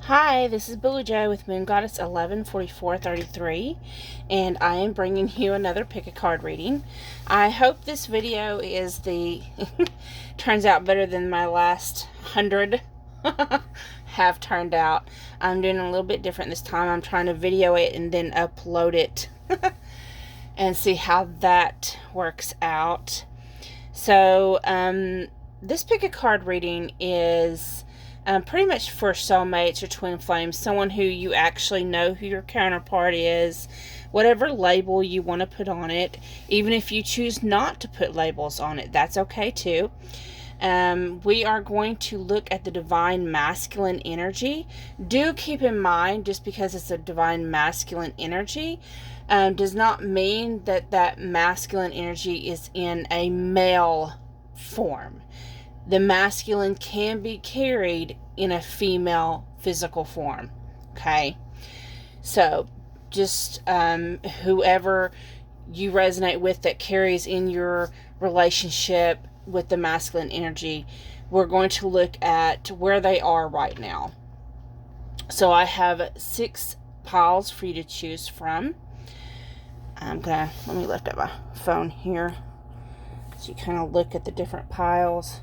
Hi, this is Billy Joe with Moon Goddess 114433, and I am bringing you another pick a card reading. I hope this video is turns out better than my last 100 have turned out. I'm doing a little bit different this time. I'm trying to video it and then upload it and see how that works out. So, this pick a card reading is pretty much for soulmates or twin flames, someone who you actually know who your counterpart is, whatever label you want to put on it. Even if you choose not to put labels on it, that's okay too. We are going to look at the divine masculine energy. Do keep in mind, just because it's a divine masculine energy does not mean that that masculine energy is in a male form. The masculine can be carried in a female physical form. Okay? So, just whoever you resonate with that carries in your relationship with the masculine energy, we're going to look at where they are right now. So, I have 6 piles for you to choose from. Let me lift up my phone here so you kind of look at the different piles.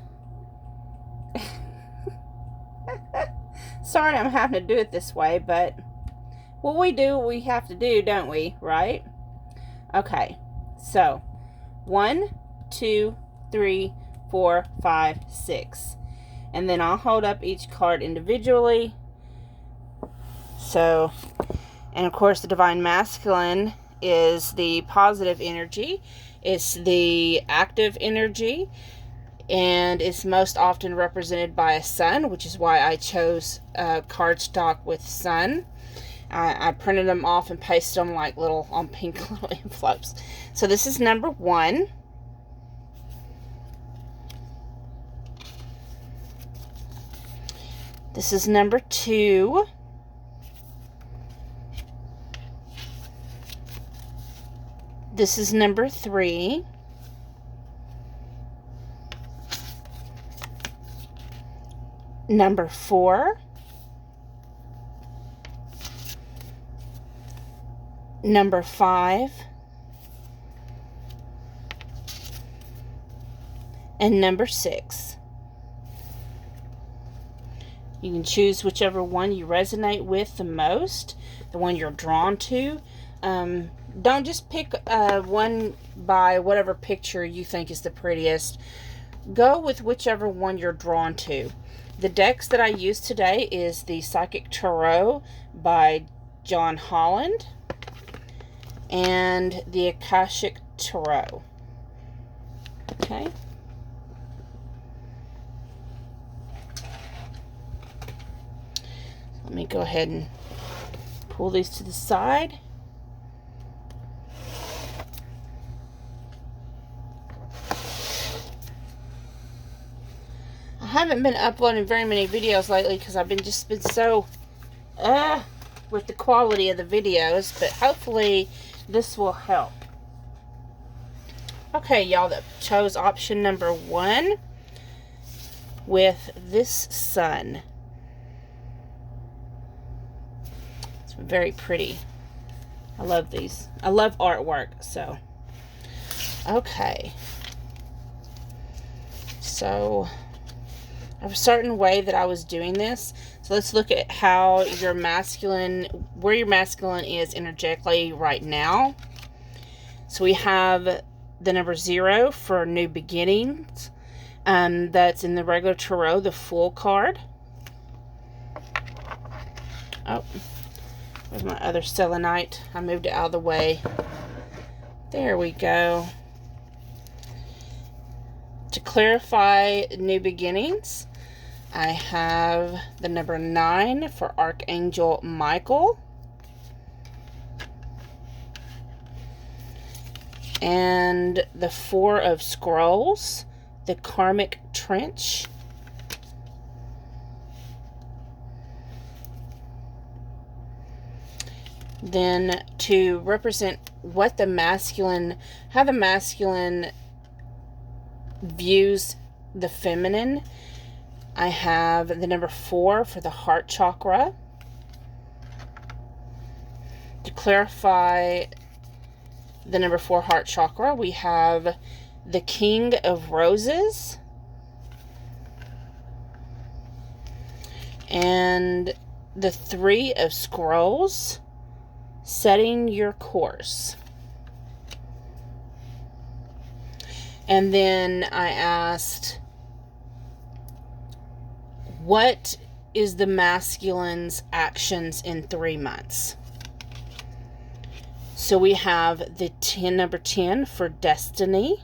Sorry I'm having to do it this way, but what we do, we have to do, don't we? Right? Okay. So, 1, 2, 3, 4, 5, 6. And then I'll hold up each card individually. So, and of course the divine masculine is the positive energy. It's the active energy. And it's most often represented by a sun, which is why I chose cardstock with sun. I printed them off and pasted them like little on pink little envelopes. So this is number 1. This is number 2. This is number 3. Number 4, number 5, and number 6. You can choose whichever one you resonate with the most, the one you're drawn to. Don't just pick one by whatever picture you think is the prettiest. Go with whichever one you're drawn to. The decks that I use today is the Psychic Tarot by John Holland and the Akashic Tarot. Okay. Let me go ahead and pull these to the side. I haven't been uploading very many videos lately because I've been so with the quality of the videos, but hopefully this will help. Okay, y'all that chose option number 1 with this sun. It's very pretty. I love these. I love artwork, so. Okay. So, I have a certain way that I was doing this. So let's look at how your masculine, where your masculine is energetically right now. So we have the number 0 for new beginnings. That's in the regular tarot, the Fool card. Oh, where's my other selenite? I moved it out of the way. There we go. To clarify new beginnings, I have the number 9 for Archangel Michael. And the 4 of Scrolls, the Karmic Trench. Then to represent what the masculine, how the masculine views the feminine, I have the number 4 for the heart chakra. to clarify the number 4 heart chakra, we have the King of Roses and the 3 of Scrolls, setting your course. And then I asked, what is the masculine's actions in 3 months? So we have the number 10 for destiny.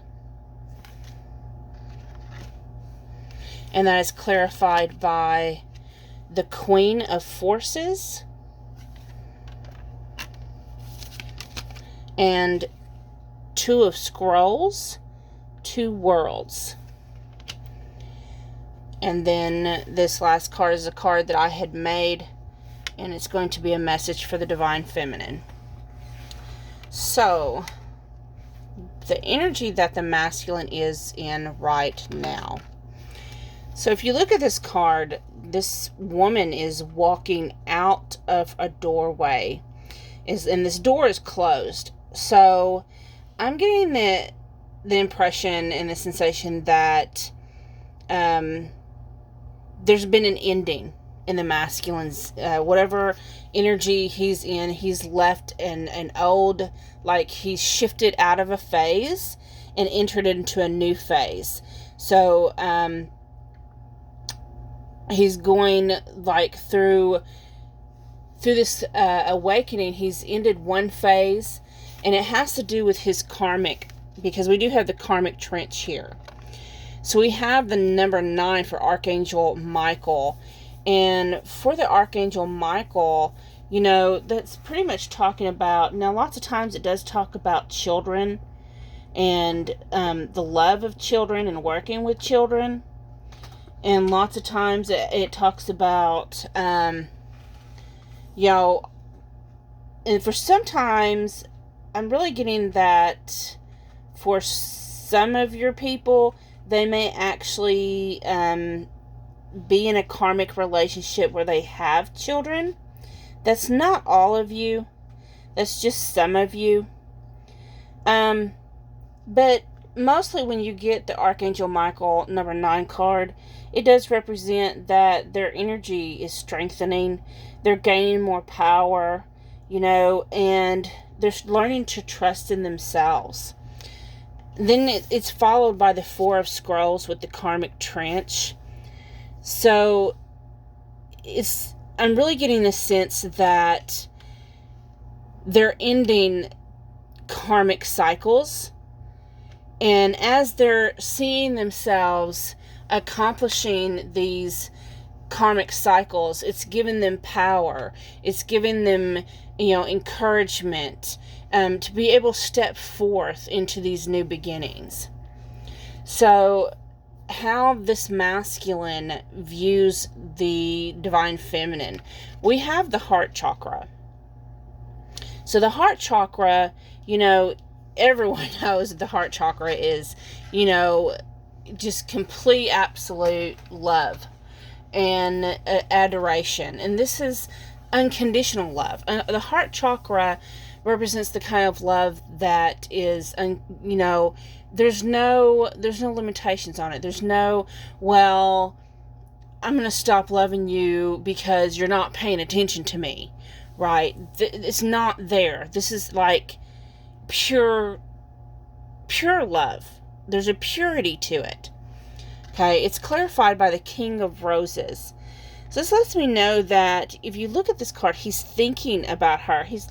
And that is clarified by the Queen of Forces and 2 of Scrolls, 2 Worlds. And then this last card is a card that I had made, and it's going to be a message for the Divine Feminine. So, the energy that the masculine is in right now. So if you look at this card, this woman is walking out of a doorway, and this door is closed. So I'm getting the impression and the sensation that there's been an ending in the masculine's, whatever energy he's in, he's left an old, like he's shifted out of a phase and entered into a new phase. So, he's going like through this awakening. He's ended one phase, and it has to do with his karmic, because we do have the karmic trench here. So we have the number 9 for Archangel Michael. And for the Archangel Michael, you know, that's pretty much talking about, now lots of times it does talk about children and the love of children and working with children. And lots of times it talks about, you know, and for sometimes I'm really getting that for some of your people, they may actually be in a karmic relationship where they have children. That's not all of you. That's just some of you. But mostly when you get the Archangel Michael number 9 card, it does represent that their energy is strengthening. They're gaining more power, you know, and they're learning to trust in themselves. Then it's followed by the 4 of Scrolls with the karmic trench. So I'm really getting the sense that they're ending karmic cycles. And as they're seeing themselves accomplishing these karmic cycles, it's giving them power. It's giving them, you know, encouragement to be able to step forth into these new beginnings. So how this masculine views the Divine Feminine, we have the heart chakra. So the heart chakra, you know, everyone knows the heart chakra is, you know, just complete absolute love and adoration. And this is unconditional love. The heart chakra represents the kind of love that is, you know, there's no limitations on it. There's no, well, I'm going to stop loving you because you're not paying attention to me, right? It's not there. This is like pure love. There's a purity to it. Okay, it's clarified by the King of Roses. So this lets me know that if you look at this card, he's thinking about her. He's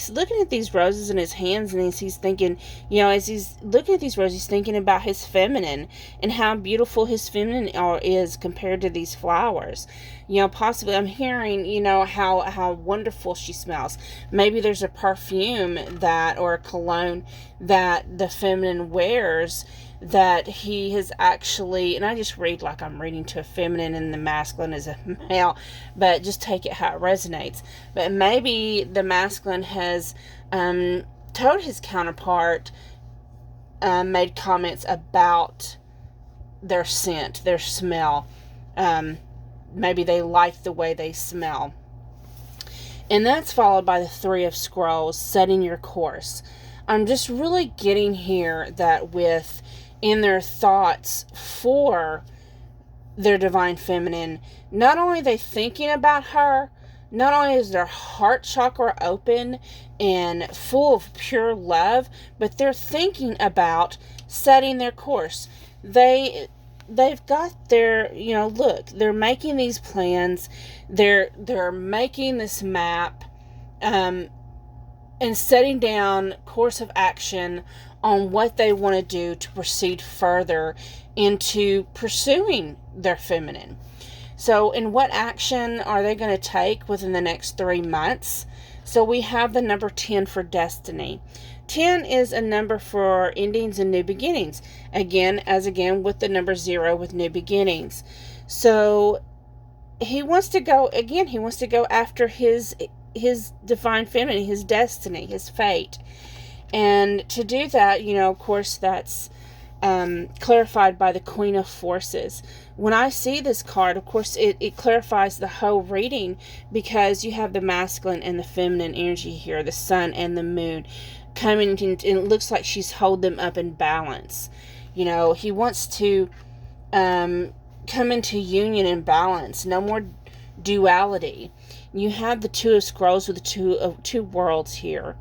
looking at these roses in his hands, and he's thinking, you know, as he's looking at these roses, he's thinking about his feminine and how beautiful his feminine is compared to these flowers. You know, possibly I'm hearing, you know, how wonderful she smells. Maybe there's a perfume or a cologne that the feminine wears that he has actually, and I just read like I'm reading to a feminine and the masculine is a male, but just take it how it resonates. But maybe the masculine has told his counterpart, made comments about their scent, their smell. Maybe they like the way they smell. And that's followed by the Three of Scrolls, setting your course. I'm just really getting here that in their thoughts for their divine feminine, not only are they thinking about her, not only is their heart chakra open and full of pure love, but they're thinking about setting their course. They've got their, look, they're making these plans. They're making this map, and setting down course of action on what they want to do to proceed further into pursuing their feminine. So in what action are they going to take within the next 3 months? So we have the number 10 for destiny. 10 is a number for endings and new beginnings. Again with the number 0 with new beginnings. So he wants to go after his divine feminine, his destiny, his fate. And to do that, of course, that's clarified by the Queen of Forces. When I see this card, of course, it clarifies the whole reading, because you have the masculine and the feminine energy here, the sun and the moon coming in, and it looks like she's holding them up in balance. He wants to come into union and balance. No more duality. You have the Two of Scrolls with the two worlds here.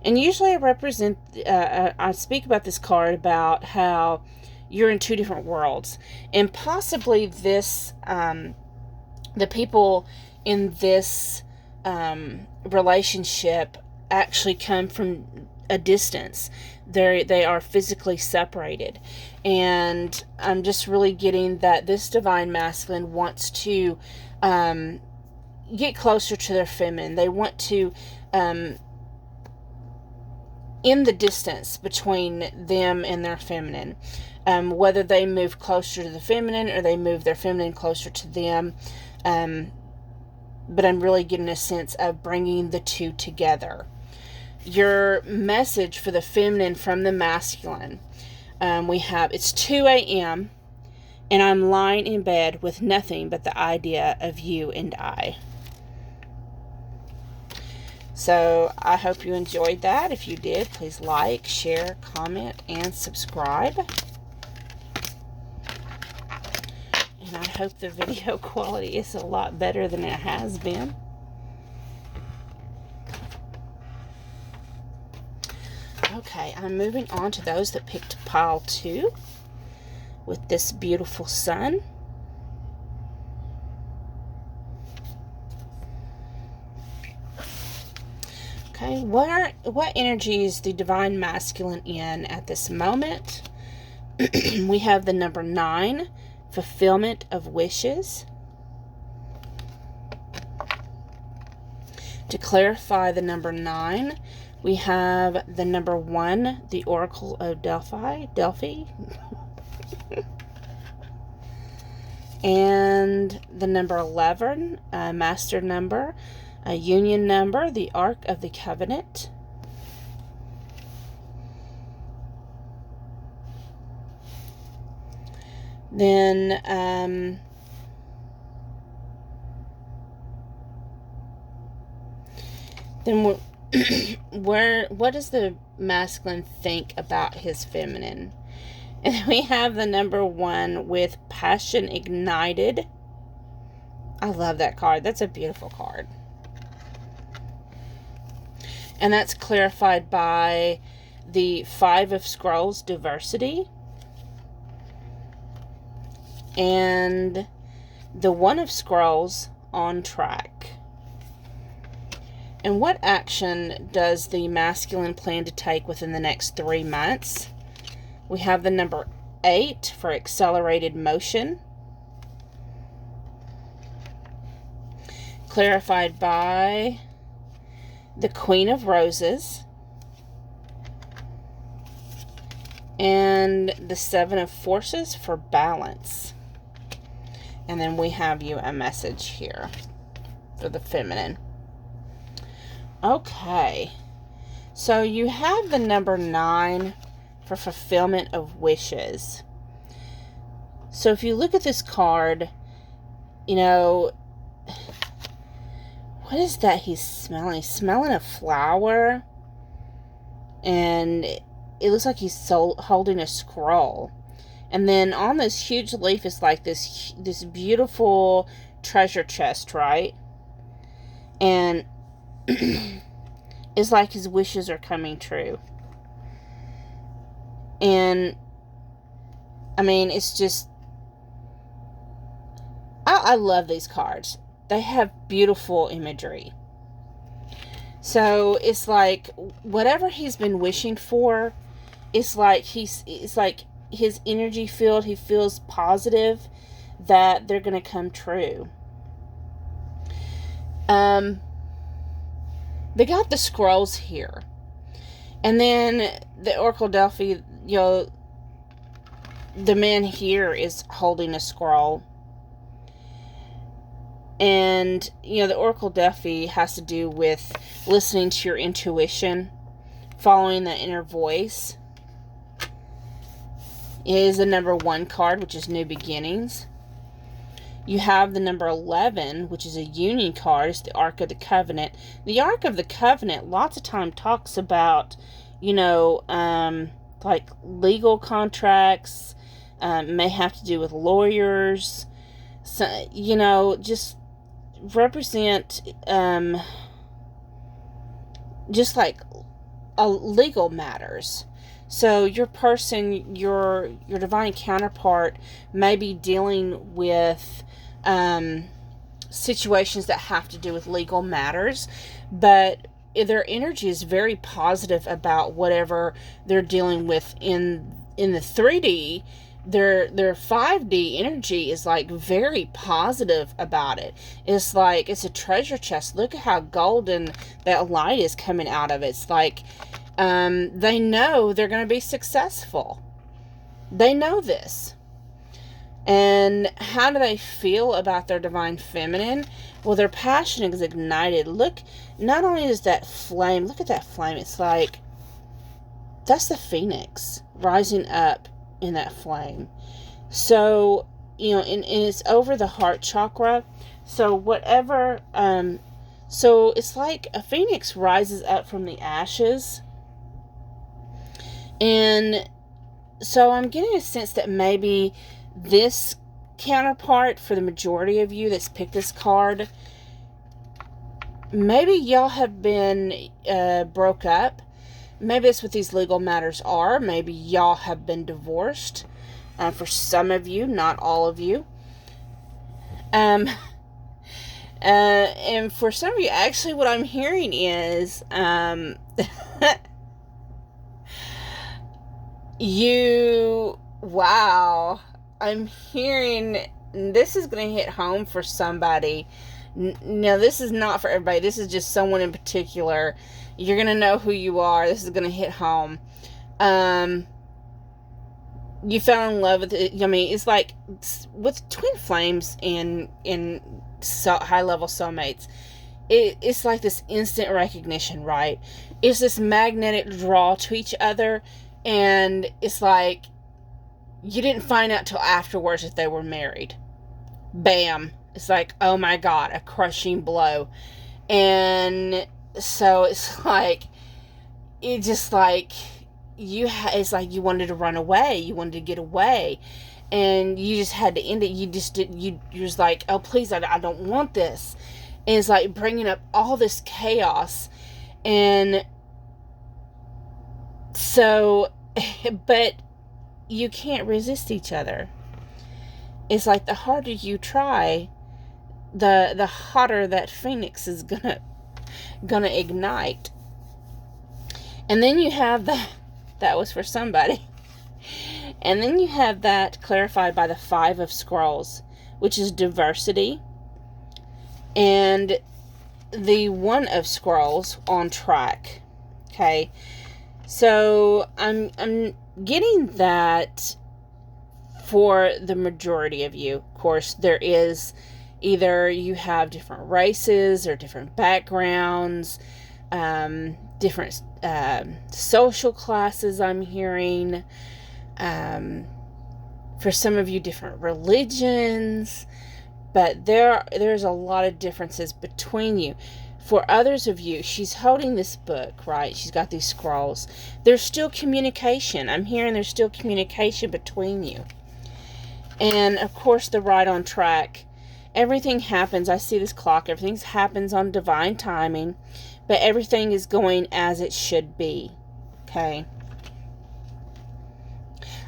And usually I speak about this card about how you're in two different worlds. And possibly the people in this relationship actually come from a distance. They are physically separated. And I'm just really getting that this divine masculine wants to get closer to their feminine. They want to in the distance between them and their feminine, whether they move closer to the feminine or they move their feminine closer to them, but I'm really getting a sense of bringing the two together. Your message for the feminine from the masculine, we have, it's 2 a.m. and I'm lying in bed with nothing but the idea of you and I. So I hope you enjoyed that. If you did, please like, share, comment, and subscribe. And I hope the video quality is a lot better than it has been. Okay, I'm moving on to those that picked pile 2 with this beautiful sun. Okay, what energy is the divine masculine in at this moment? We have the number 9, fulfillment of wishes. To clarify the number 9, we have the number 1, the Oracle of Delphi. And the number 11, a master number, a union number, the Ark of the Covenant. Then what does the masculine think about his feminine? And we have the number 1 with passion ignited. I love that card. That's a beautiful card. And that's clarified by the 5 of Scrolls, diversity. And the 1 of Scrolls, on track. And what action does the masculine plan to take within the next 3 months? We have the number 8 for accelerated motion. Clarified by the Queen of Roses. And the 7 of Forces for balance. And then we have you a message here for the feminine. Okay. So you have the number 9 for fulfillment of wishes. So if you look at this card, what is that he's smelling? He's smelling a flower. And it looks like he's holding a scroll. And then on this huge leaf is like this beautiful treasure chest, right? And it's like his wishes are coming true. And I mean, it's just, I love these cards. They have beautiful imagery. So it's like whatever he's been wishing for, it's like his energy field, he feels positive that they're going to come true. They got the scrolls here. And then the Oracle Delphi, the man here is holding a scroll. And, the Oracle Delphi has to do with listening to your intuition, following that inner voice. It is the number 1 card, which is New Beginnings. You have the number 11, which is a union card. It's the Ark of the Covenant. The Ark of the Covenant lots of time talks about, like legal contracts, may have to do with lawyers. So, just represent just like legal matters. So your person, your divine counterpart may be dealing with situations that have to do with legal matters, but their energy is very positive about whatever they're dealing with in the 3D. Their 5D energy is like very positive about it. It's like it's a treasure chest. Look at how golden that light is coming out of it. It's like they know they're going to be successful. They know this. And how do they feel about their divine feminine? Well, their passion is ignited. Look, not only is that flame, look at that flame. It's like, that's the phoenix rising up in that flame. So, and it's over the heart chakra. So whatever, so it's like a phoenix rises up from the ashes. And so I'm getting a sense that maybe this counterpart, for the majority of you that's picked this card, maybe y'all have been broke up. Maybe that's what these legal matters are. Maybe y'all have been divorced. For some of you, not all of you. And for some of you, actually what I'm hearing is wow, I'm hearing, this is going to hit home for somebody. No, this is not for everybody. This is just someone in particular. You're going to know who you are. This is going to hit home. You fell in love with it. I mean, it's like with twin flames in high-level soulmates. It's like this instant recognition, right? It's this magnetic draw to each other. And it's like, you didn't find out till afterwards that they were married. Bam. It's like, oh my God, a crushing blow. And so it's like, it's like you wanted to run away. You wanted to get away. And you just had to end it. You're just like, oh, please, I don't want this. And it's like bringing up all this chaos. And so, but you can't resist each other. It's like the harder you try, the hotter that phoenix is gonna ignite. And then you have that was for somebody. And then you have that clarified by the 5 of Scrolls, which is diversity. And the 1 of Scrolls, on track. Okay. So I'm getting that for the majority of you. Of course, there is either you have different races or different backgrounds, different social classes, I'm hearing. For some of you, different religions. But there's a lot of differences between you. For others of you, she's holding this book, right? She's got these scrolls. There's still communication. I'm hearing there's still communication between you. And, of course, the right on track. Everything happens. I see this clock. Everything happens on divine timing. But everything is going as it should be. Okay?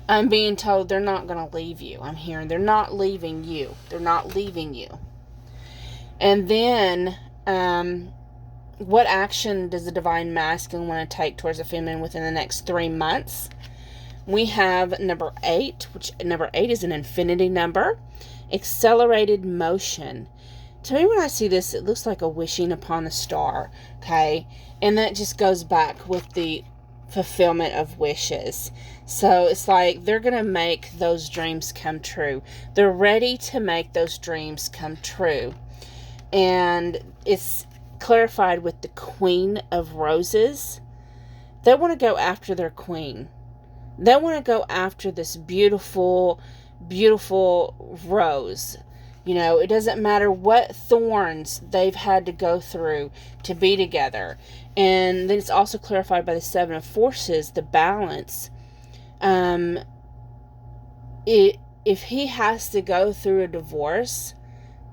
I'm being told they're not going to leave you. I'm hearing they're not leaving you. They're not leaving you. And then, what action does the divine masculine want to take towards the feminine within the next 3 months? We have number 8, which number 8 is an infinity number. Accelerated motion. To me, when I see this, it looks like a wishing upon a star. Okay? And that just goes back with the fulfillment of wishes. So it's like they're going to make those dreams come true. They're ready to make those dreams come true. And it's clarified with the Queen of Roses. They want to go after their queen. They want to go after this beautiful, beautiful rose. You know, it doesn't matter what thorns they've had to go through to be together. And then it's also clarified by the Seven of Forces, the balance. If he has to go through a divorce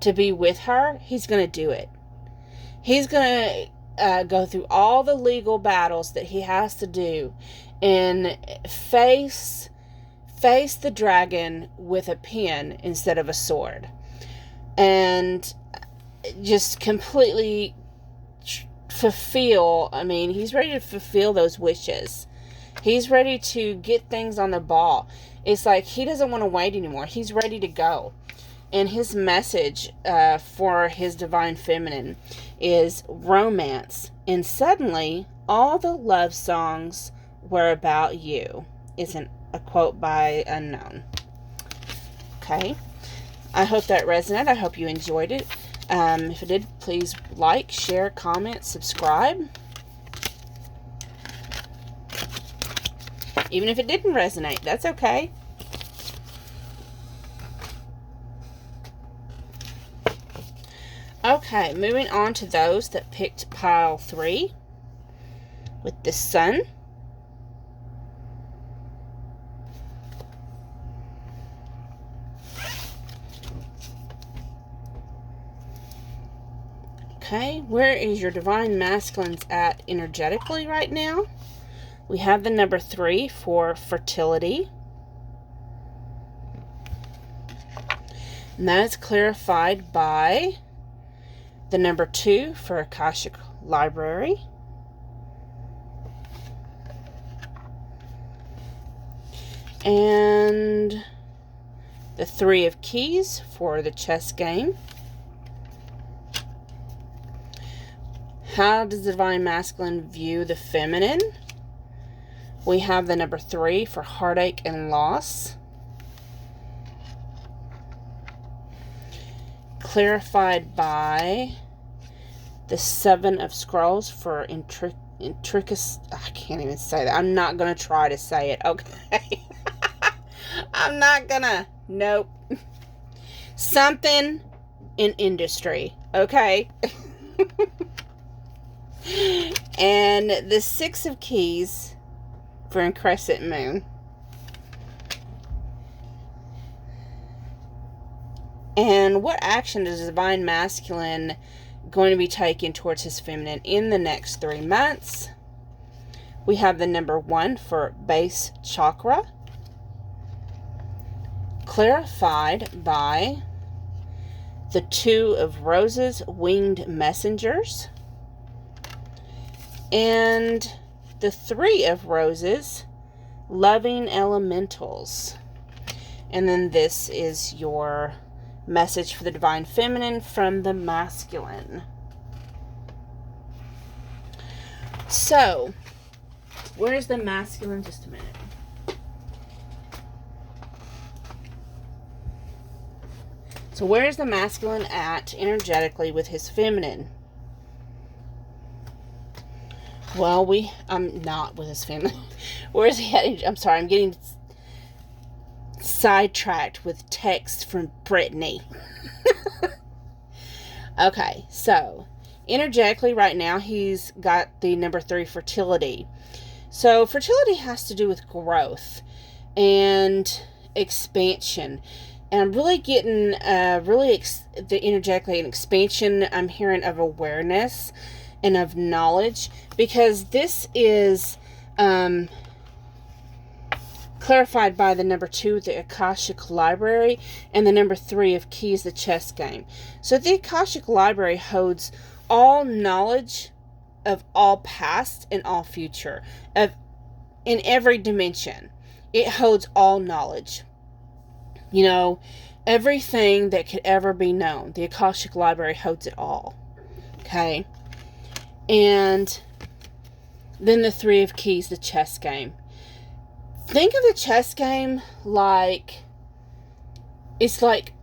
to be with her, he's going to do it. He's going to go through all the legal battles that he has to do and face the dragon with a pen instead of a sword. And just completely fulfill, he's ready to fulfill those wishes. He's ready to get things on the ball. It's like he doesn't want to wait anymore. He's ready to go. And his message for his divine feminine is romance. And suddenly, all the love songs were about you. Isn't a quote by Unknown. Okay. I hope that resonated. I hope you enjoyed it. If it did, please like, share, comment, subscribe. Even if it didn't resonate, that's okay. Okay, moving on to those that picked pile 3 with the sun. Okay, where is your divine masculines at energetically right now? We have the number 3 for fertility. And that is clarified by the number 2 for Akashic Library. And the 3 of Keys for the chess game. How does the divine masculine view the feminine? We have the number 3 for heartache and loss. Clarified by the 7 of Scrolls for intricate. I can't even say that. I'm not going to try to say it. Okay. I'm not going to. Nope. Something in industry. Okay. And the 6 of Keys for a crescent moon. And what action is the divine masculine going to be taking towards his feminine in the next 3 months? We have the number 1 for base chakra. Clarified by the 2 of Roses, winged messengers. And the 3 of Roses, loving elementals. And then this is your message for the divine feminine from the masculine. So, where's the masculine? Just a minute. So, where's the masculine at energetically with his feminine? Well, I'm not with his feminine. Where's he at? I'm sorry, I'm getting sidetracked with text from Brittany. Okay, so Energetically, right now, he's got the number 3, fertility. So fertility has to do with growth and expansion. And I'm really getting the energetically an expansion I'm hearing of awareness and of knowledge, because this is clarified by the number 2, the Akashic Library, and the number 3 of Keys, the chess game. So the Akashic Library holds all knowledge of all past and all future, of in every dimension. It holds all knowledge. You know, everything that could ever be known. The Akashic Library holds it all. Okay? And then the 3 of Keys, the chess game. Think of the chess game like it's like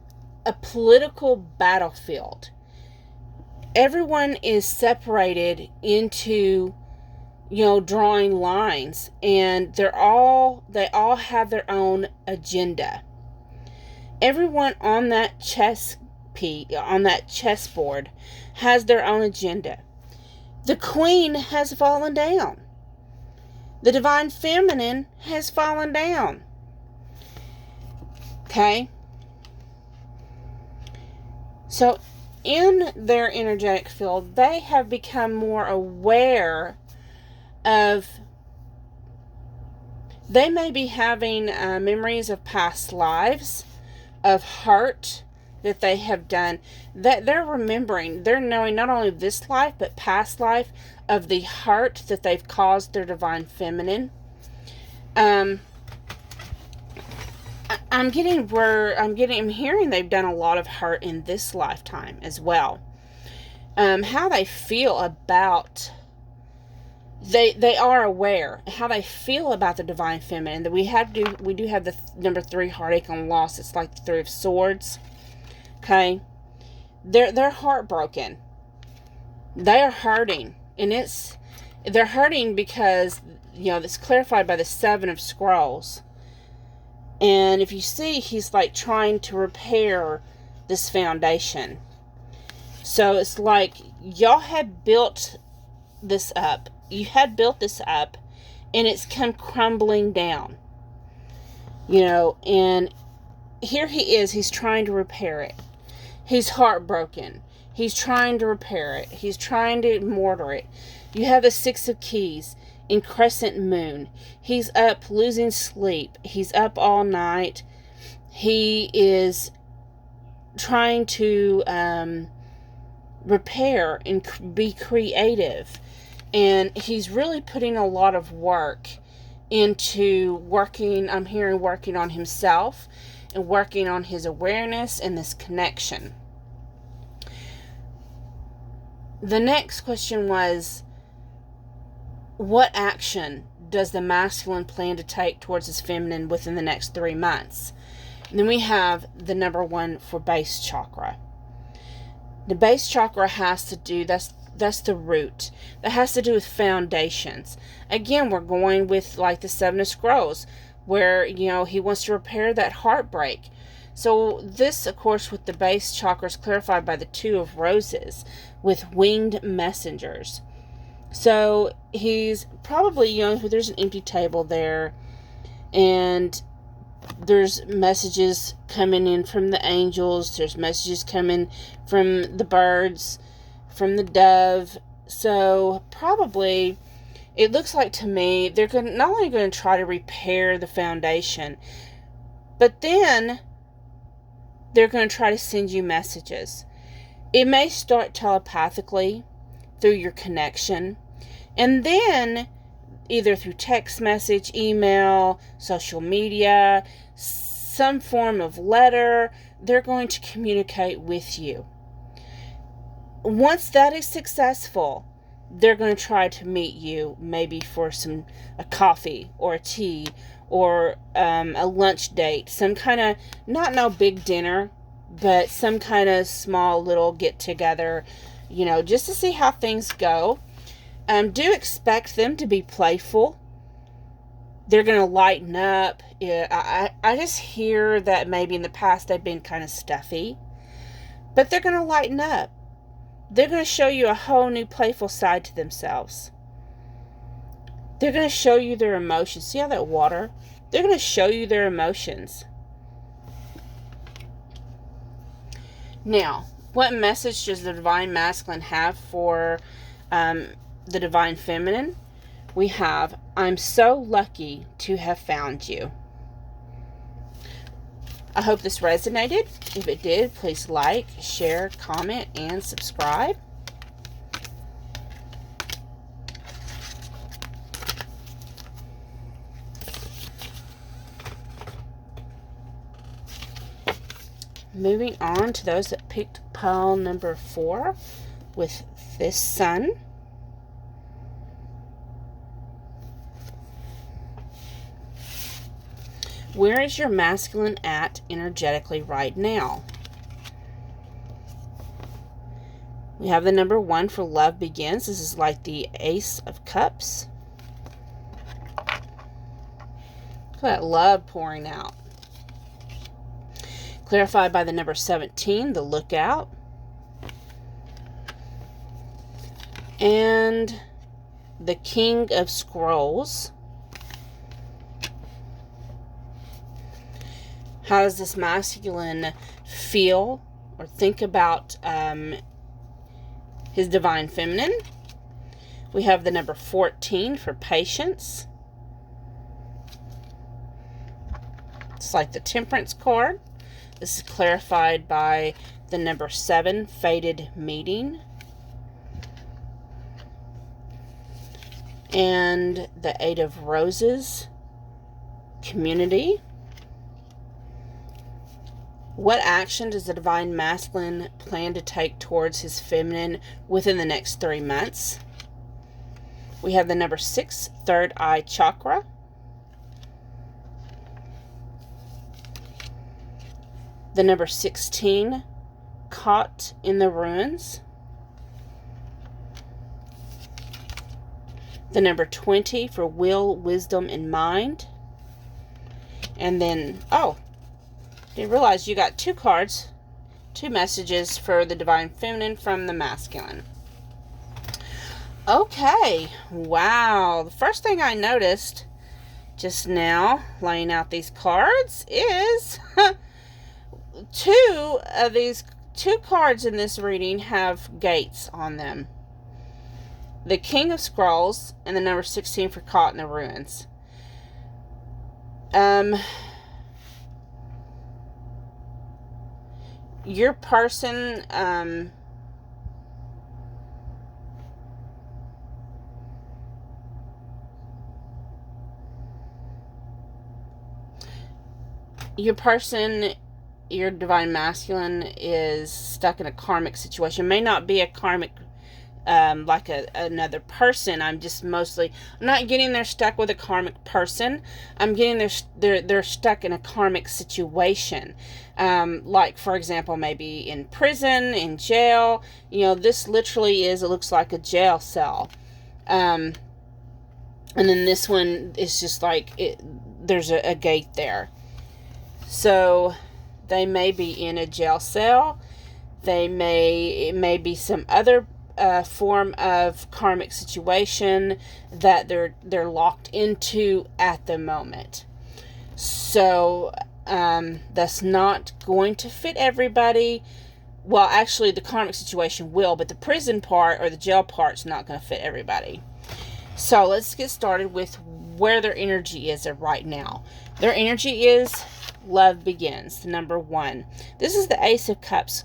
a political battlefield. Everyone is separated into, drawing lines, and they all have their own agenda. Everyone on that chessboard has their own agenda. The queen has fallen down. The divine feminine has fallen down. Okay? So, in their energetic field, they have become more aware of, they may be having memories of past lives, of hurt that they have done, that they're remembering. They're knowing not only this life, but past life, of the hurt that they've caused their divine feminine. I'm hearing they've done a lot of hurt in this lifetime as well. How they feel about, they are aware how they feel about the divine feminine. That we do have the number 3, heartache and loss. It's like the 3 of swords. Okay, they're heartbroken. They are hurting, and they're hurting because it's clarified by the 7 of scrolls. And if you see, he's like trying to repair this foundation. So it's like y'all had built this up. You had built this up, and it's come crumbling down. And here he is. He's trying to repair it. He's heartbroken. He's trying to repair it. He's trying to mortar it. You have the 6 of keys in crescent moon. He's up losing sleep. He's up all night. He is trying to repair and be creative. And he's really putting a lot of work into working on himself and working on his awareness and this connection. The next question was, what action does the masculine plan to take towards his feminine within the next 3 months? And then we have the number 1 for base chakra. The base chakra has to do, that's the root. That has to do with foundations. Again, we're going with like the 7 of scrolls, where, he wants to repair that heartbreak. So this, of course, with the base chakra is clarified by the 2 of roses with winged messengers. So he's probably, there's an empty table there, and there's messages coming in from the angels. There's messages coming from the birds, from the dove. So probably, it looks like to me, they're not only going to try to repair the foundation, but then they're going to try to send you messages. It may start telepathically through your connection, and then either through text message, email, social media, some form of letter, they're going to communicate with you. Once that is successful, they're going to try to meet you, maybe for a coffee or a tea or a lunch date, some kind of, not no big dinner, but some kind of small little get together, just to see how things go. Do expect them to be playful. They're going to lighten up. I just hear that maybe in the past they've been kind of stuffy, but they're going to lighten up. they're going to show you a whole new playful side to themselves. They're going to show you their emotions. See how that water? They're going to show you their emotions. Now, what message does the Divine Masculine have for the Divine Feminine? We have, I'm so lucky to have found you. I hope this resonated. If it did, please like, share, comment, and subscribe. Moving on to those that picked pile number 4 with this Sun. Where is your masculine at energetically right now? We have the number 1 for love begins. This is like the Ace of Cups. Look at that love pouring out. Clarified by the number 17, the Lookout. And the King of Scrolls. How does this masculine feel or think about his Divine Feminine? We have the number 14 for Patience. It's like the Temperance card. This is clarified by the number 7, Fated Meeting. And the 8 of Roses, Community. What action does the Divine Masculine plan to take towards his feminine within the next 3 months? We have the number 6, Third Eye Chakra. The number 16, Caught in the Ruins. The number 20 for Will, Wisdom, and Mind. And then, didn't realize you got 2 cards, 2 messages for the Divine Feminine from the Masculine. Okay, wow. The first thing I noticed just now, laying out these cards, is 2 of these 2 cards in this reading have gates on them. The King of Scrolls and the number 16 for Caught in the Ruins. Your person, your Divine Masculine is stuck in a karmic situation. May not be a karmic like another person. I'm not getting they're stuck with a karmic person. I'm getting they're stuck in a karmic situation. Like, for example, maybe in prison, in jail. This literally it looks like a jail cell. And then this one is just like, there's a gate there. So they may be in a jail cell. It may be some other form of karmic situation that they're locked into at the moment. So that's not going to fit everybody. Well, actually, the karmic situation will, but the prison part or the jail part's not going to fit everybody. So let's get started with where their energy is right now. Their energy is love begins, the number 1. This is the Ace of Cups.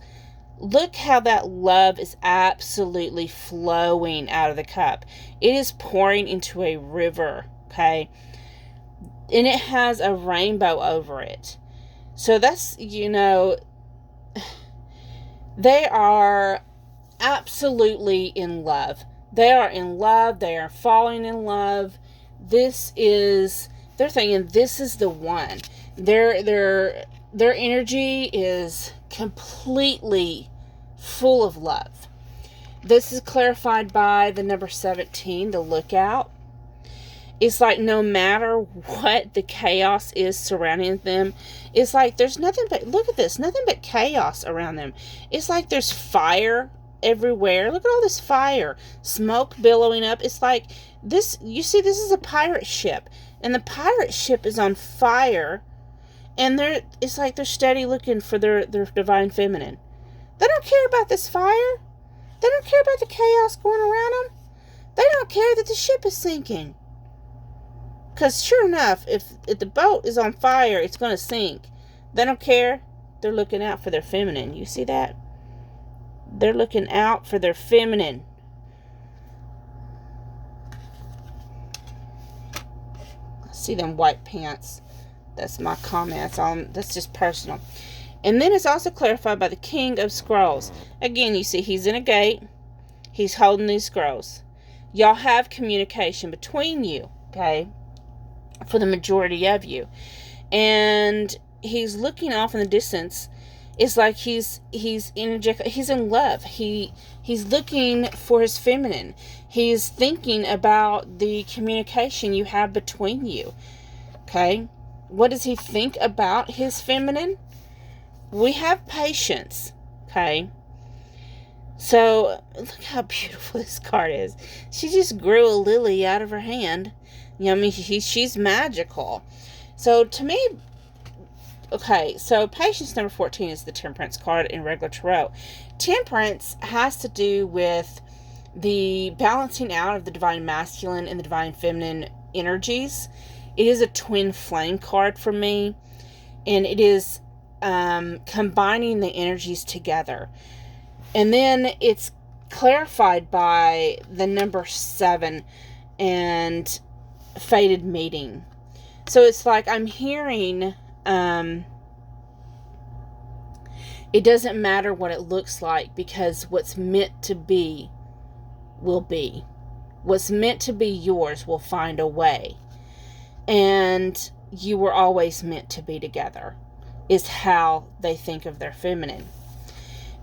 Look how that love is absolutely flowing out of the cup. It is pouring into a river, okay? And it has a rainbow over it. So that's, they are absolutely in love. They are in love. They are falling in love. They're thinking this is the one. Their energy is completely full of love. This is clarified by the number 17, the Lookout. It's like no matter what the chaos is surrounding them, it's like there's nothing but, look at this, nothing but chaos around them. It's like there's fire everywhere. Look at all this fire. Smoke billowing up. It's like this. You see, this is a pirate ship. And the pirate ship is on fire. And it's like they're steady looking for their divine feminine. They don't care about this fire. They don't care about the chaos going around them. They don't care that the ship is sinking. Because sure enough, if the boat is on fire, it's going to sink. They don't care. They're looking out for their feminine. You see that? They're looking out for their feminine. I see them white pants. That's my comment. That's just personal. And then it's also clarified by the King of Scrolls. Again, you see he's in a gate. He's holding these scrolls. Y'all have communication between you, okay? For the majority of you. And he's looking off in the distance. It's like he's energetic. He's in love. He's looking for his feminine. He's thinking about the communication you have between you. Okay? What does he think about his feminine? We have patience. Okay? So, look how beautiful this card is. She just grew a lily out of her hand. You know, I mean, she's magical. So, to me, okay, so patience number 14 is the Temperance card in regular tarot. Temperance has to do with the balancing out of the divine masculine and the divine feminine energies. It is a twin flame card for me, and it is combining the energies together. And then it's clarified by the number 7 and fated meeting. So it's like I'm hearing, it doesn't matter what it looks like, because what's meant to be will be. What's meant to be yours will find a way. And you were always meant to be together, is how they think of their feminine.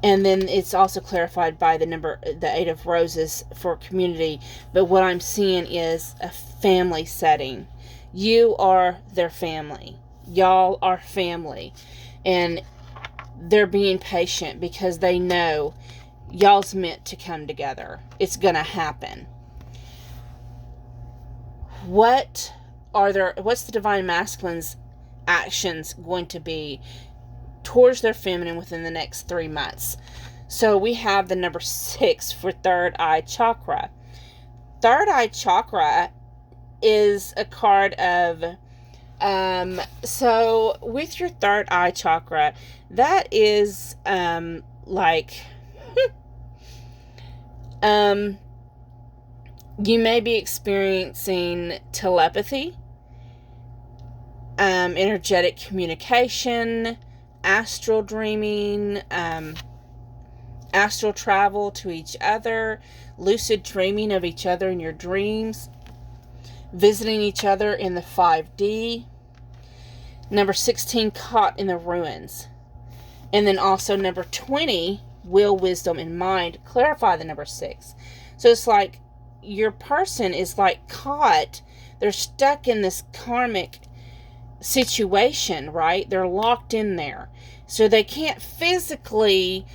And then it's also clarified by the 8 of Roses for community. But what I'm seeing is a family setting. You are their family. Y'all are family. And they're being patient because they know y'all's meant to come together. It's going to happen. What's the divine masculine's actions going to be towards their feminine within the next 3 months? So we have the number 6 for third eye chakra. Third eye chakra is a card of, so with your third eye chakra, that is, you may be experiencing telepathy, energetic communication, astral dreaming, astral travel to each other, lucid dreaming of each other in your dreams, visiting each other in the 5D. Number 16, caught in the ruins. And then also number 20, will, wisdom, and mind. Clarify the number 6. So it's like your person is like caught. They're stuck in this karmic situation, right? They're locked in there. So they can't physically,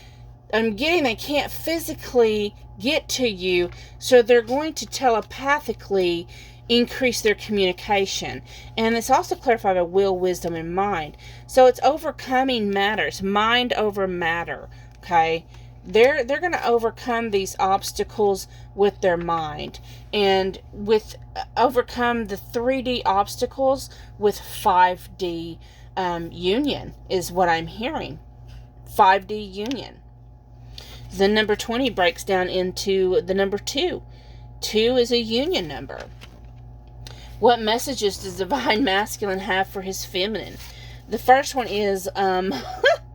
they can't physically get to you. So they're going to telepathically increase their communication. And it's also clarified by will, wisdom, and mind. So it's overcoming matters, mind over matter. Okay, they're going to overcome these obstacles with their mind, and overcome the 3D obstacles with 5D union is what I'm hearing. 5D union. The number 20 breaks down into the number 2. 2 is a union number. What messages does divine masculine have for his feminine? The first one is,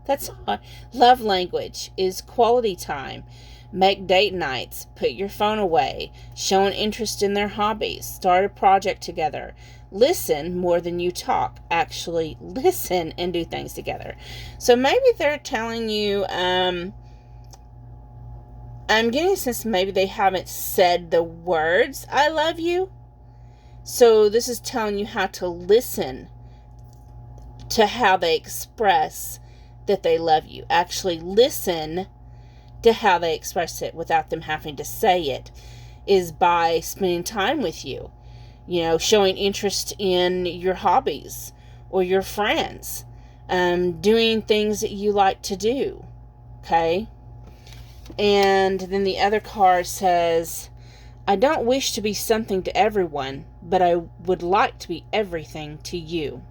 that's hard. Love language is quality time. Make date nights. Put your phone away. Show an interest in their hobbies. Start a project together. Listen more than you talk. Actually listen and do things together. So maybe they're telling you, I'm getting a sense maybe they haven't said the words, I love you. So this is telling you how to listen to how they express that they love you. Actually listen to how they express it without them having to say it is by spending time with you. You know, showing interest in your hobbies or your friends, doing things that you like to do. Okay? And then the other card says, I don't wish to be something to everyone, but I would like to be everything to you.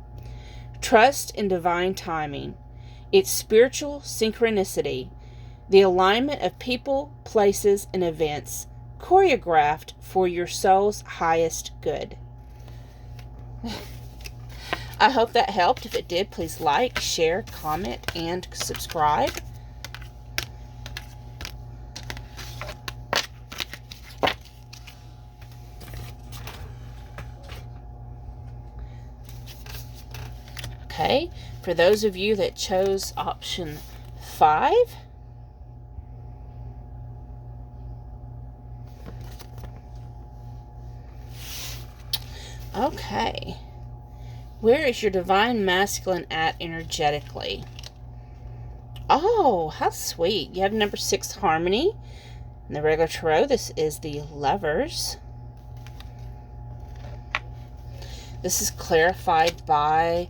Trust in divine timing. It's spiritual synchronicity, the alignment of people, places, and events, choreographed for your soul's highest good. I hope that helped. If it did, please like, share, comment, and subscribe. Okay, for those of you that chose option 5, okay, where is your divine masculine at energetically? Oh, how sweet. You have number 6, Harmony. In the regular tarot, this is the Lovers. This is clarified by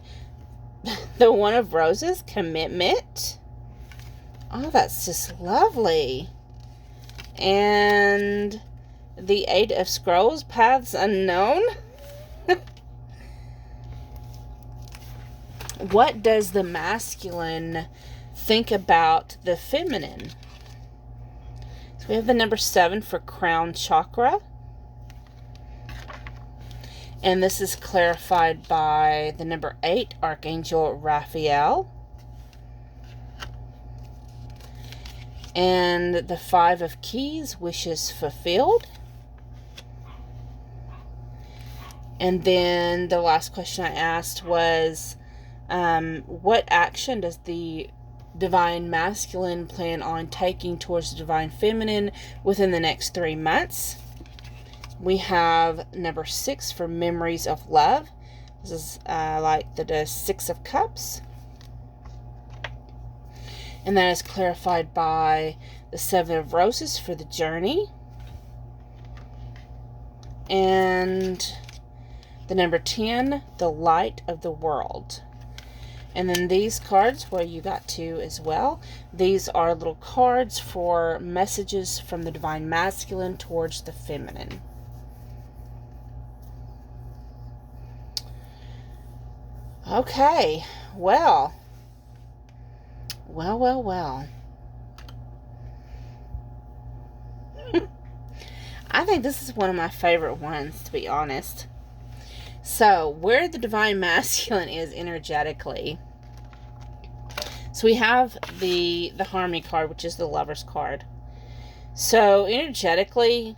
the One of Roses, Commitment. Oh, that's just lovely. And the Eight of Scrolls, Paths Unknown. What does the masculine think about the feminine? So we have the number 7 for Crown Chakra. And this is clarified by the number 8, Archangel Raphael. And the 5 of Keys, Wishes Fulfilled. And then the last question I asked was, what action does the divine masculine plan on taking towards the divine feminine within the next 3 months? We have number 6 for Memories of Love. This is like the 6 of Cups. And that is clarified by the 7 of Roses for the Journey. And the number 10, the Light of the World. And then these cards, well, you got 2 as well. These are little cards for messages from the divine masculine towards the feminine. Okay, well. I think this is one of my favorite ones, to be honest. So, where the divine masculine is energetically. So, we have the Harmony card, which is the Lover's card. So, energetically,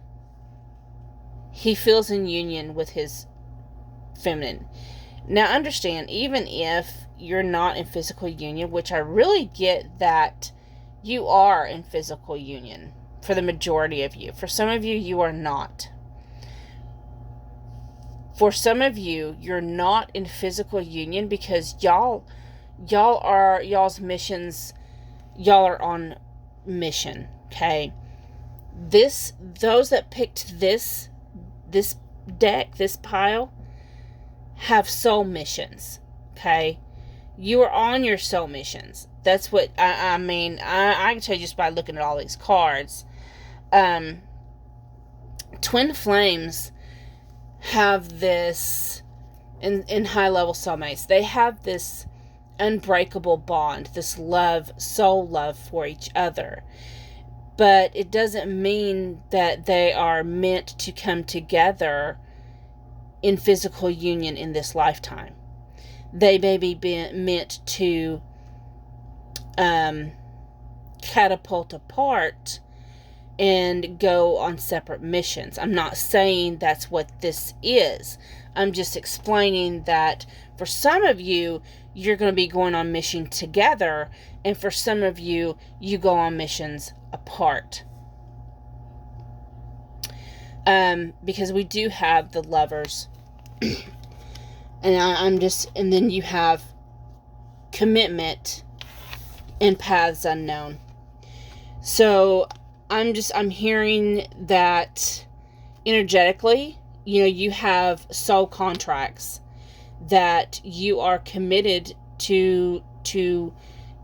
he feels in union with his feminine. Now, understand, even if you're not in physical union, which I really get that you are in physical union for the majority of you. For some of you, you are not. For some of you, you're not in physical union because y'all's missions, y'all are on mission, okay? Those that picked this deck, this pile, have soul missions, okay? You are on your soul missions. That's what I mean. I can tell you just by looking at all these cards. Twin flames have this, in high-level soulmates, they have this unbreakable bond, this love, soul love for each other. But it doesn't mean that they are meant to come together in physical union in this lifetime. They may be meant to catapult apart and go on separate missions. I'm not saying that's what this is. I'm just explaining that for some of you, you're going to be going on mission together, and for some of you, you go on missions apart. Because we do have the Lovers, and then you have Commitment and Paths Unknown. So I'm hearing that energetically, you have soul contracts that you are committed to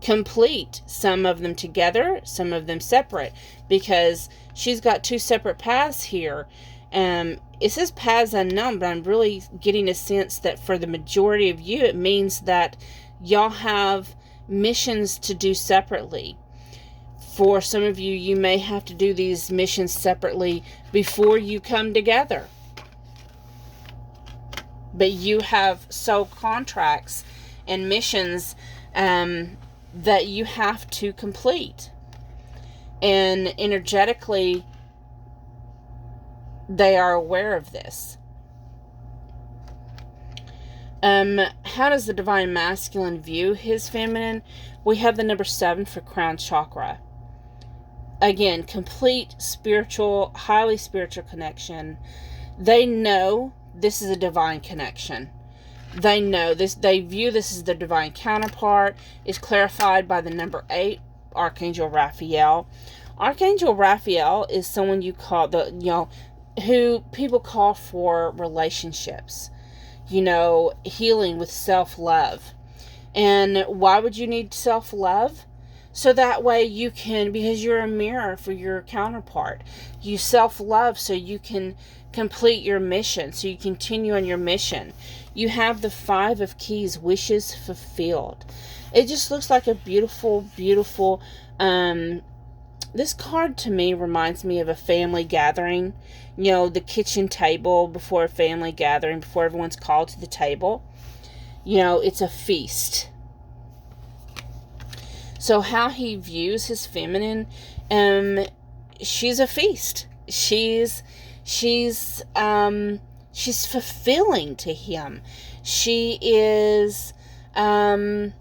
complete, some of them together, some of them separate, because she's got two separate paths here. It says paths unknown, but I'm really getting a sense that for the majority of you, it means that y'all have missions to do separately. For some of you, you may have to do these missions separately before you come together. But you have soul contracts and missions that you have to complete. And energetically, they are aware of this. How does the Divine Masculine view his feminine? We have the number 7 for crown chakra. Again, complete spiritual, highly spiritual connection. They know this is a divine connection. They know this. They view this as their divine counterpart. It's clarified by the number 8, Archangel Raphael. Archangel Raphael is someone you call who people call for relationships. Healing with self-love. And why would you need self-love? So that way you can, because you're a mirror for your counterpart. You self-love so you can complete your mission, so you continue on your mission. You have the 5 of Keys, wishes fulfilled. It just looks like a beautiful, beautiful, this card to me reminds me of a family gathering. The kitchen table before a family gathering, before everyone's called to the table. It's a feast. So how he views his feminine, she's a feast. She's fulfilling to him. She is, and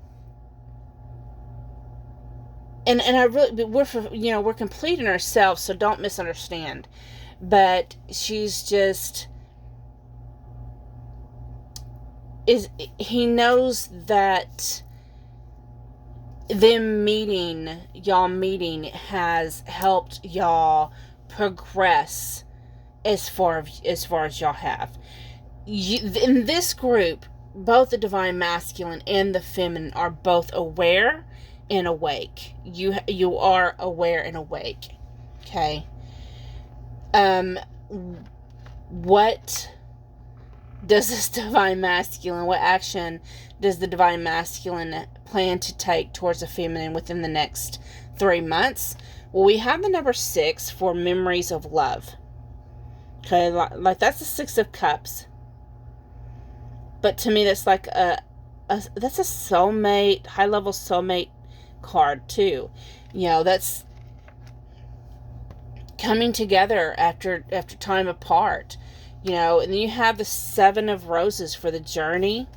I really, we're complete in ourselves, so don't misunderstand. But she's just, he knows that y'all meeting has helped y'all progress as far as y'all have. In this group, both the Divine Masculine and the Feminine are both aware and awake. You are aware and awake. Okay. What does this Divine Masculine, what action does the Divine Masculine plan to take towards the feminine within the next 3 months? Well, we have the number 6 for memories of love. Okay, like that's the 6 of Cups. But to me, that's like that's a soulmate, high-level soulmate card too. That's coming together after time apart. And then you have the 7 of Roses for the journey.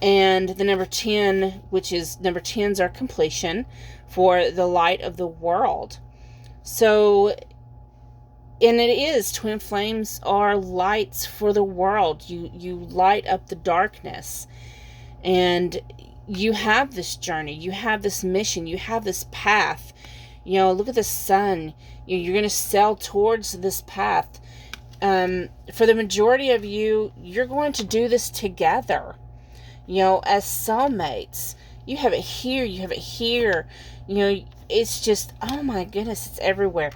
And the number 10, which is, number 10s are completion, for the light of the world. So, and it is, twin flames are lights for the world. You light up the darkness. And you have this journey. You have this mission. You have this path. Look at the sun. You're going to sail towards this path. For the majority of you, you're going to do this together. As soulmates. You have it here, you have it here. It's just, oh my goodness, it's everywhere.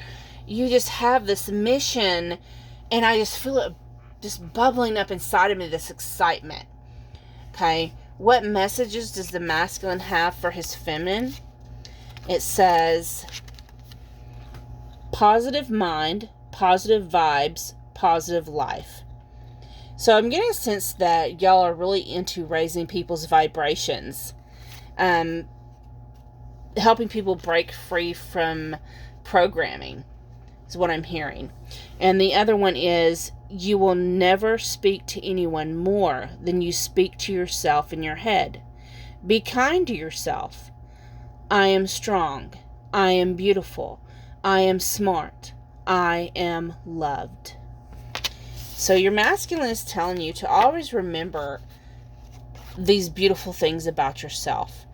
You just have this mission, and I just feel it just bubbling up inside of me, this excitement. Okay, what messages does the masculine have for his feminine? It says, positive mind, positive vibes, positive life. So I'm getting a sense that y'all are really into raising people's vibrations. Helping people break free from programming is what I'm hearing. And the other one is, you will never speak to anyone more than you speak to yourself in your head. Be kind to yourself. I am strong. I am beautiful. I am smart. I am loved. So your masculine is telling you to always remember these beautiful things about yourself.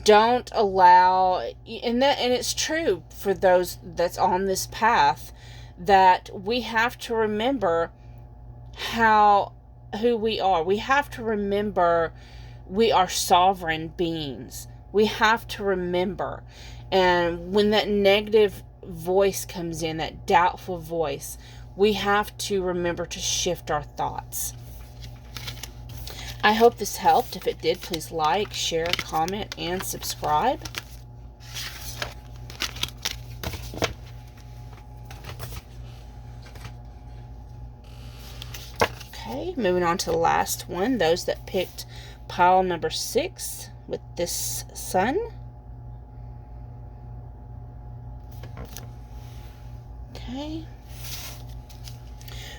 Don't allow, and it's true for those that's on this path, that we have to remember who we are. We have to remember we are sovereign beings. We have to remember. And when that negative voice comes in, that doubtful voice, we have to remember to shift our thoughts. I hope this helped. If it did, please like, share, comment, and subscribe. Okay, moving on to the last one. Those that picked pile number 6 with this sun. Okay.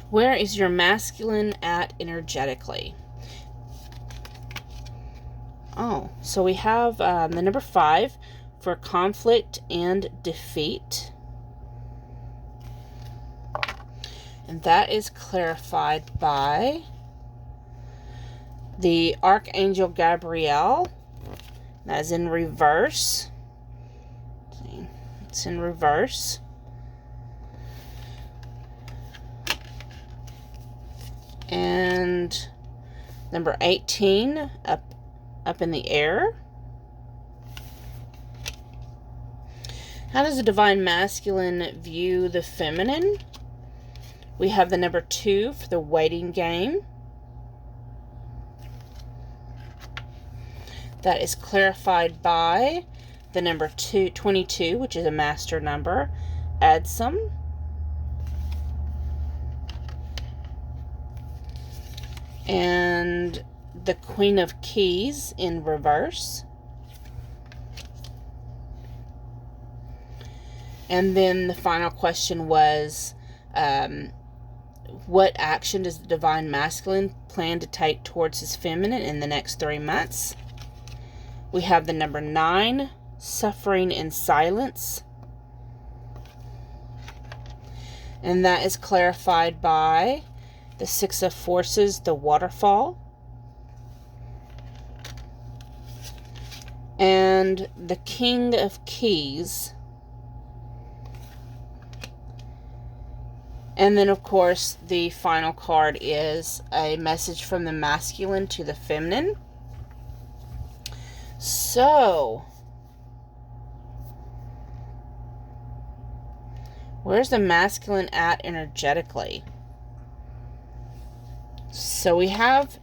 Where is your masculine at energetically? Oh, so we have the number 5 for conflict and defeat. And that is clarified by the Archangel Gabriel. That is in reverse. See, it's in reverse. And number 18 up in the air. How does the divine masculine view the feminine? We have the number 2 for the waiting game. That is clarified by the number 22, which is a master number. Add some. And the Queen of Keys in reverse. And then the final question was, what action does the divine masculine plan to take towards his feminine in the next 3 months? We have the number 9, suffering in silence. And that is clarified by the 6 of forces, the waterfall. And the King of Keys. And then, of course, the final card is a message from the masculine to the feminine. So, where's the masculine at energetically? So we have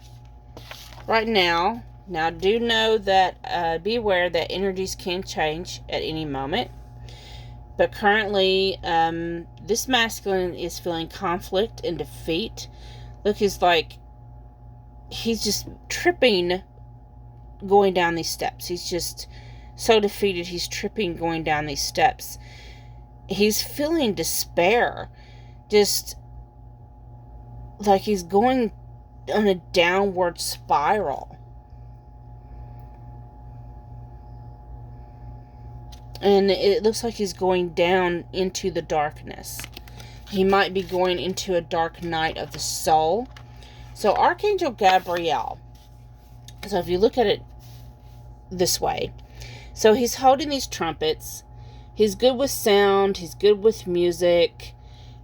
right now do know that, be aware that energies can change at any moment. But currently, this masculine is feeling conflict and defeat. Look, he's just tripping going down these steps. He's just so defeated. He's tripping going down these steps. He's feeling despair. Just like he's going on a downward spiral. And it looks like he's going down into the darkness. He might be going into a dark night of the soul. So Archangel Gabriel. So if you look at it this way. So he's holding these trumpets. He's good with sound. He's good with music.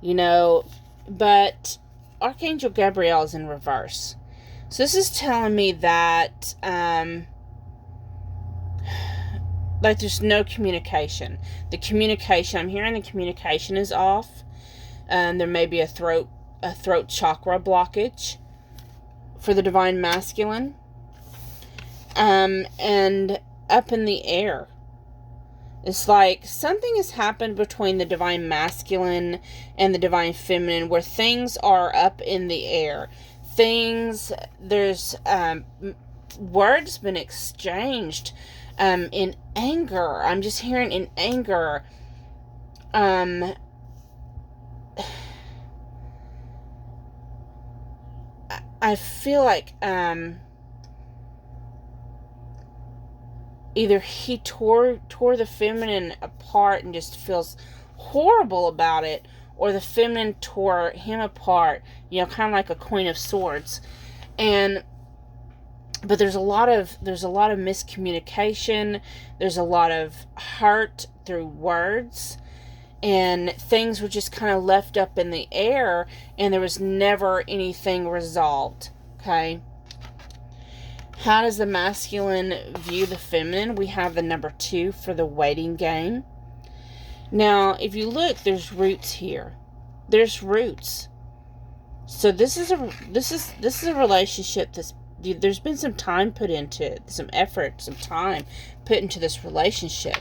You know. But Archangel Gabriel is in reverse. So this is telling me that like there's no communication. The communication, I'm hearing the communication is off. There may be a throat chakra blockage for the divine masculine. And up in the air. It's like something has happened between the divine masculine and the divine feminine where things are up in the air. There's words been exchanged in anger. I'm just hearing in anger. I feel like either he tore the feminine apart and just feels horrible about it, or the feminine tore him apart, you know, kind of like a Queen of Swords. but there's a lot of miscommunication. There's a lot of hurt through words, and things were just kind of left up in the air, and there was never anything resolved. Okay. How does the masculine view the feminine? We have the number 2 for the waiting game. Now, if you look, there's roots here. There's roots. So this is a relationship there's been some time put into it, some effort, some time put into this relationship.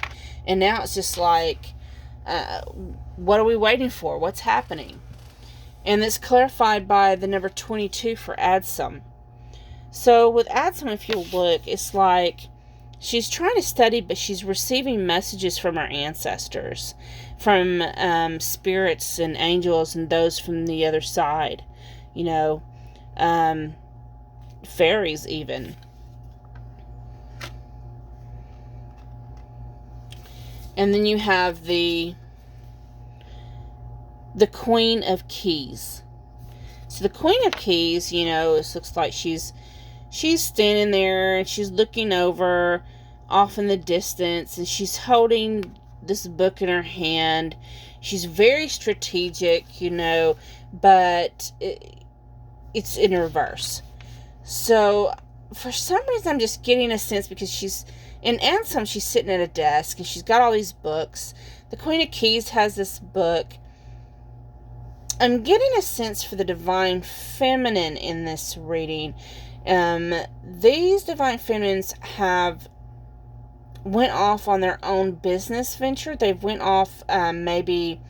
And now it's just like, what are we waiting for? What's happening? And it's clarified by the number 22 for Adsum. So with Adsum, if you look, it's like she's trying to study, but she's receiving messages from her ancestors, from spirits and angels and those from the other side. You know, fairies even. And then you have the Queen of Keys. So the Queen of Keys, you know, it looks like she's standing there and she's looking over off in the distance, and she's holding this book in her hand. She's very strategic, you know, but it's in reverse. So for some reason, I'm just getting a sense, because she's sitting at a desk and she's got all these books. The Queen of Keys has this book. I'm getting a sense for the divine feminine in this reading. These divine feminines have went off on their own business venture. They've went off maybe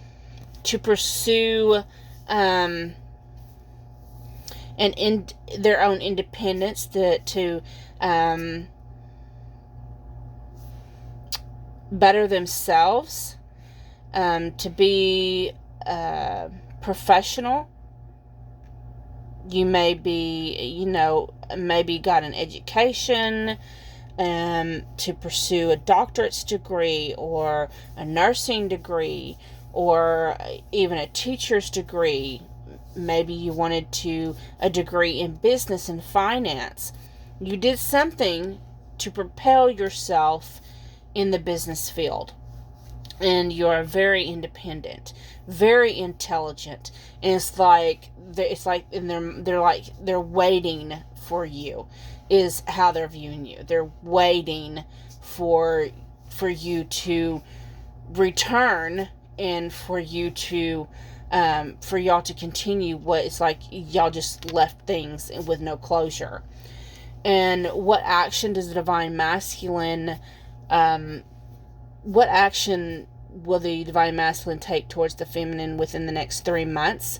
to pursue their own independence, to better themselves, to be professional. You may be, you know, maybe got an education to pursue a doctorate's degree or a nursing degree or even a teacher's degree. Maybe you wanted a degree in business and finance. You did something to propel yourself in the business field. And you're very independent, very intelligent, and it's like they're waiting for you, is how they're viewing you. They're waiting for you to return, and for you to for y'all to continue what it's like y'all just left things with no closure. And what action does the divine masculine what action will the divine masculine take towards the feminine within the next 3 months?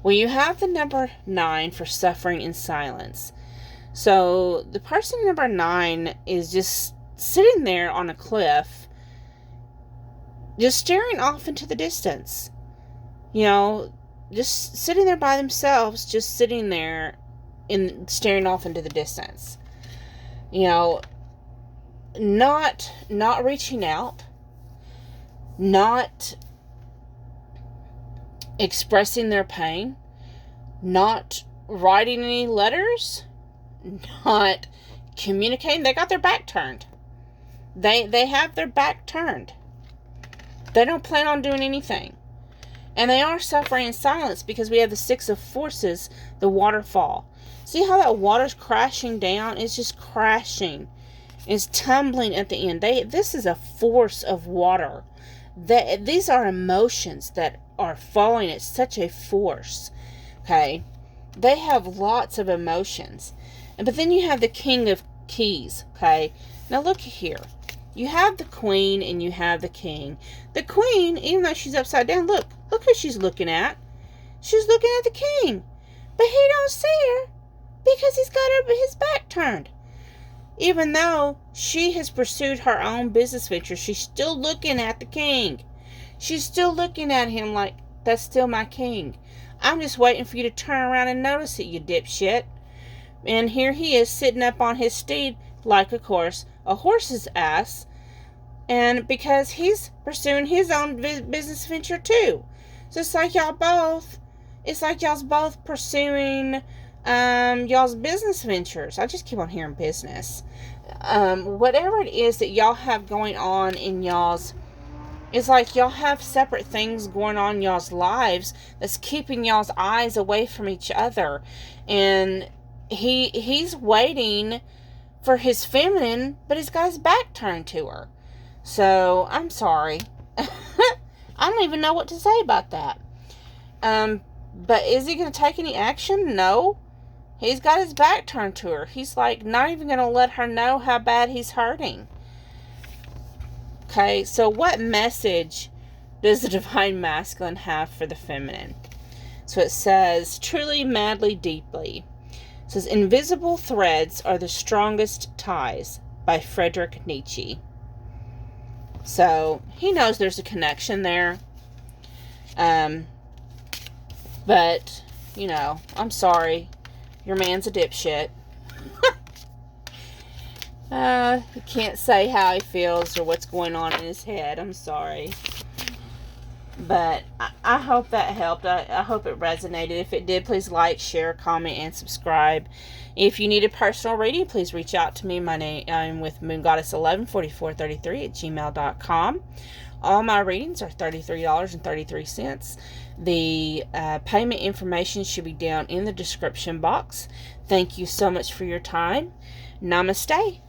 Well, you have the number 9 for suffering in silence. So the person number 9 is just sitting there on a cliff, just staring off into the distance. You know, just sitting there by themselves, just sitting there and staring off into the distance. You know, not reaching out, not expressing their pain, not writing any letters, not communicating. They got their back turned. They have their back turned. They don't plan on doing anything. And they are suffering in silence, because we have the 6 of Forces, the waterfall. See how that water's crashing down? It's just crashing. It's tumbling at the end. This is a force of water. These are emotions that are falling at such a force. Okay? They have lots of emotions. But then you have the King of Keys. Okay? Now look here. You have the Queen and you have the King. The Queen, even though she's upside down, look who she's looking at. She's looking at the King. But he don't see her because he's got his back turned. Even though she has pursued her own business venture, she's still looking at the King. She's still looking at him like, that's still my King. I'm just waiting for you to turn around and notice it, you dipshit. And here he is sitting up on his steed, like, of course, a horse's ass. And because he's pursuing his own business venture too. So it's like y'all's both pursuing y'all's business ventures. I just keep on hearing business. Whatever it is that y'all have going on in y'all's, it's like y'all have separate things going on in y'all's lives that's keeping y'all's eyes away from each other. And he's waiting for his feminine, but he's got his back turned to her. So, I'm sorry. I don't even know what to say about that. But is he going to take any action? No. He's got his back turned to her. He's like not even going to let her know how bad he's hurting. Okay, so what message does the Divine Masculine have for the feminine? So it says, truly, madly, deeply. It says, invisible threads are the strongest ties, by Friedrich Nietzsche. So he knows there's a connection there. But, you know, I'm sorry. Your man's a dipshit. He can't say how he feels or what's going on in his head. I'm sorry. But I hope that helped. I hope it resonated. If it did, please like, share, comment, and subscribe. If you need a personal reading, please reach out to me. I'm with moongoddess114433@gmail.com. All my readings are $33.33. The payment information should be down in the description box. Thank you so much for your time. Namaste.